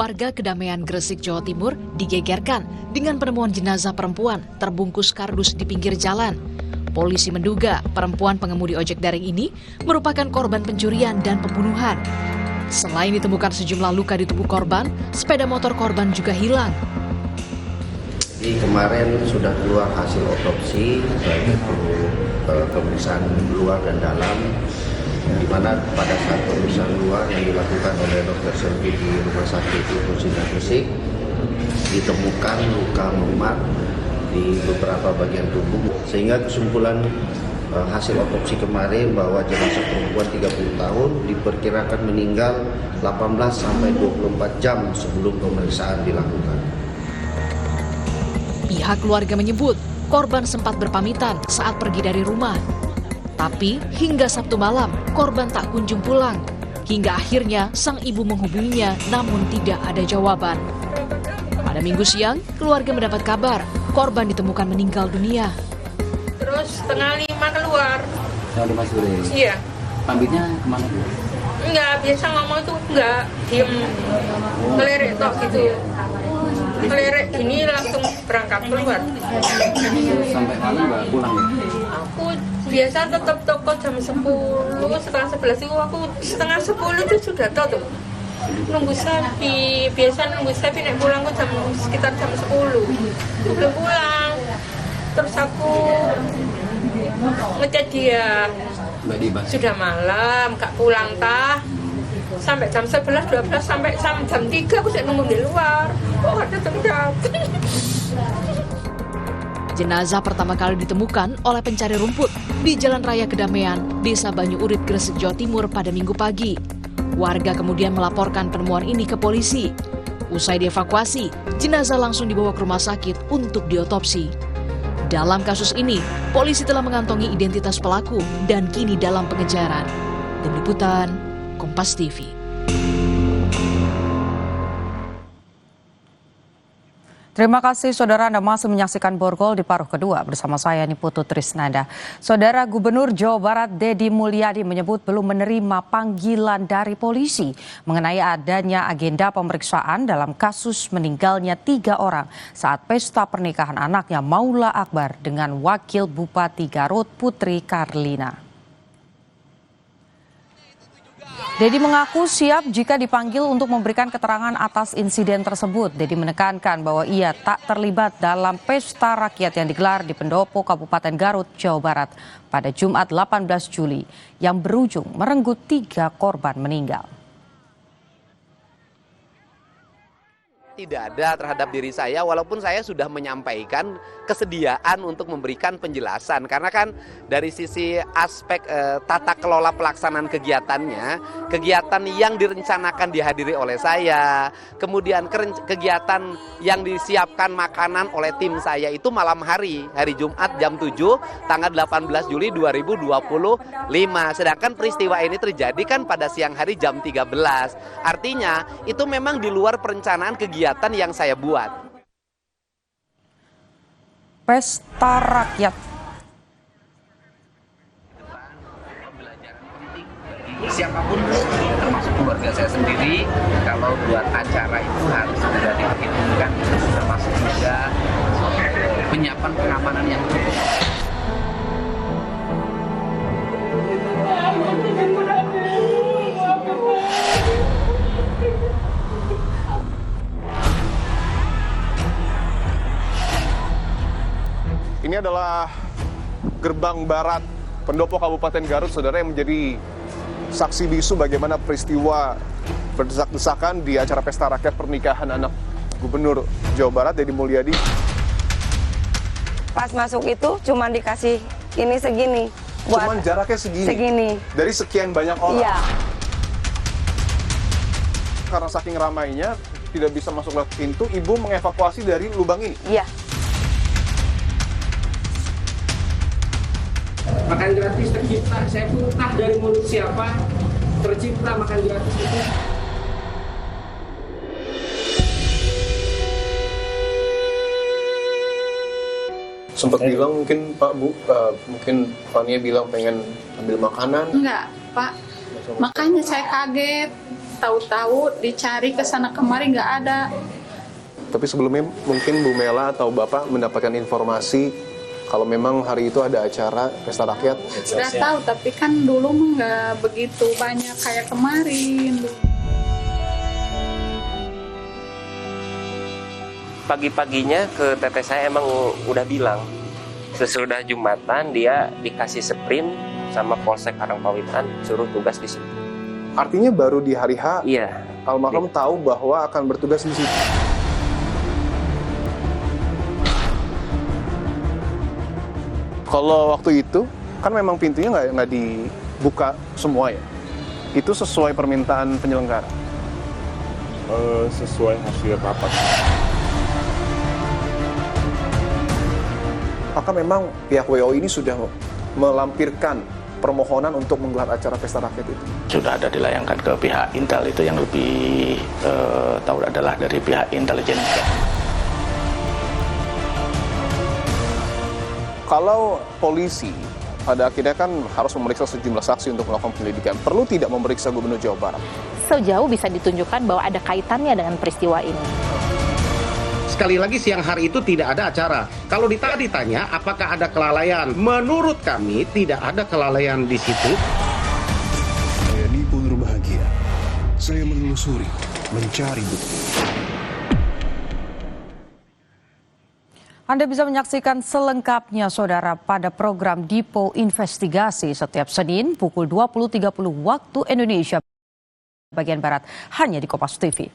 Warga Kedamaian Gresik, Jawa Timur digegerkan dengan penemuan jenazah perempuan terbungkus kardus di pinggir jalan. Polisi menduga perempuan pengemudi ojek daring ini merupakan korban pencurian dan pembunuhan. Selain ditemukan sejumlah luka di tubuh korban, sepeda motor korban juga hilang. Jadi kemarin sudah keluar hasil otopsi, baik itu pemeriksaan luar dan dalam, di mana pada saat pemeriksaan luar yang dilakukan oleh Dr. Selvi di Rumah Sakit Sina Gresik ditemukan luka memar di beberapa bagian tubuh, sehingga kesimpulan hasil otopsi kemarin bahwa jenazah perempuan 30 tahun diperkirakan meninggal 18 sampai 24 jam sebelum pemeriksaan dilakukan. Pihak keluarga menyebut korban sempat berpamitan saat pergi dari rumah. Tapi hingga Sabtu malam, korban tak kunjung pulang. Hingga akhirnya sang ibu menghubunginya namun tidak ada jawaban. Pada Minggu siang, keluarga mendapat kabar korban ditemukan meninggal dunia. Terus 4:30 keluar. Setengah 5 sore? Iya. Pamitnya kemana Bu? Enggak, biasa ngomong itu enggak, diem. Ngelerek tok gitu. Ngelerek gini langsung berangkat keluar. Sampai mana Mbak pulang ya? Aku biasa tetap toko jam 10, setengah 11 itu aku setengah 10 itu sudah tutup. Nunggu sapi, biasa nunggu sapi naik pulang ke sekitar jam 10. Belum pulang. Terus aku ngechat dia. Sudah malam, gak pulang tah. Sampai jam 11, 12, sampai jam 3 aku sudah nunggu di luar. Oh, ada tetap. Jenazah pertama kali ditemukan oleh pencari rumput di Jalan Raya Kedamaian, Desa Banyu Urit, Gresik, Jawa Timur pada Minggu pagi. Warga kemudian melaporkan penemuan ini ke polisi. Usai dievakuasi, jenazah langsung dibawa ke rumah sakit untuk diotopsi. Dalam kasus ini, polisi telah mengantongi identitas pelaku dan kini dalam pengejaran. Tim Liputan, Kompas TV. Terima kasih saudara, Anda masih menyaksikan Borgol di paruh kedua bersama saya Niputu Trisnanda. Saudara Gubernur Jawa Barat Deddy Mulyadi menyebut belum menerima panggilan dari polisi mengenai adanya agenda pemeriksaan dalam kasus meninggalnya 3 orang saat pesta pernikahan anaknya Maula Akbar dengan Wakil Bupati Garut Putri Karlina. Deddy mengaku siap jika dipanggil untuk memberikan keterangan atas insiden tersebut. Deddy menekankan bahwa ia tak terlibat dalam pesta rakyat yang digelar di Pendopo, Kabupaten Garut, Jawa Barat pada Jumat 18 Juli yang berujung merenggut 3 korban meninggal. Tidak ada terhadap diri saya, walaupun saya sudah menyampaikan kesediaan untuk memberikan penjelasan. Karena kan dari sisi aspek tata kelola pelaksanaan kegiatannya, kegiatan yang direncanakan dihadiri oleh saya, kemudian kegiatan yang disiapkan makanan oleh tim saya itu malam hari Jumat jam 7, tanggal 18 Juli 2025. Sedangkan peristiwa ini terjadi kan pada siang hari jam 13. Artinya itu memang di luar perencanaan kegiatan yang saya buat. Pesta rakyat. Siapapun, termasuk keluarga saya sendiri, kalau buat acara itu harus sudah diperhitungkan, termasuk juga penyiapan pengamanan yang cukup. Ini adalah gerbang barat Pendopo Kabupaten Garut, saudara, yang menjadi saksi bisu bagaimana peristiwa berdesak-desakan di acara pesta rakyat pernikahan anak Gubernur Jawa Barat Deddy Mulyadi. Pas masuk itu cuma dikasih ini segini. Cuman jaraknya segini. Dari sekian banyak orang. Iya. Karena saking ramainya tidak bisa masuk lewat pintu, ibu mengevakuasi dari lubang ini. Iya. Makan gratis tercipta, saya pun entah dari mulut siapa tercipta makan gratis itu. Sempat bilang mungkin Pak Bu, mungkin Fania bilang pengen ambil makanan. Enggak Pak, makanya saya kaget. tahu-tahu dicari ke sana kemari nggak ada. Tapi sebelumnya mungkin Bu Mela atau Bapak mendapatkan informasi kalau memang hari itu ada acara pesta rakyat. Sudah tahu, tapi kan dulu mah nggak begitu banyak kayak kemarin. Pagi-paginya ke teteh saya emang udah bilang, sesudah Jumatan dia dikasih sprint sama Polsek Karangpawitan, suruh tugas di situ. Artinya baru di hari H, iya, almarhum tahu bahwa akan bertugas di situ. Kalau waktu itu kan memang pintunya nggak dibuka semua ya. Itu sesuai permintaan penyelenggara. Sesuai hasil rapat. Apakah memang pihak WO ini sudah melampirkan permohonan untuk menggelar acara pesta rakyat itu? Sudah ada dilayangkan ke pihak Intel, itu yang lebih tahu adalah dari pihak intelijen. Kalau polisi pada akhirnya kan harus memeriksa sejumlah saksi untuk melakukan penyelidikan, perlu tidak memeriksa Gubernur Jawa Barat? Sejauh bisa ditunjukkan bahwa ada kaitannya dengan peristiwa ini. Sekali lagi siang hari itu tidak ada acara. Kalau ditanya apakah ada kelalaian, menurut kami tidak ada kelalaian di situ. Saya Nipun Bahagia. Saya menelusuri, mencari bukti. Anda bisa menyaksikan selengkapnya, Saudara, pada program Dipo Investigasi setiap Senin pukul 20.30 waktu Indonesia bagian Barat, hanya di Kompas TV.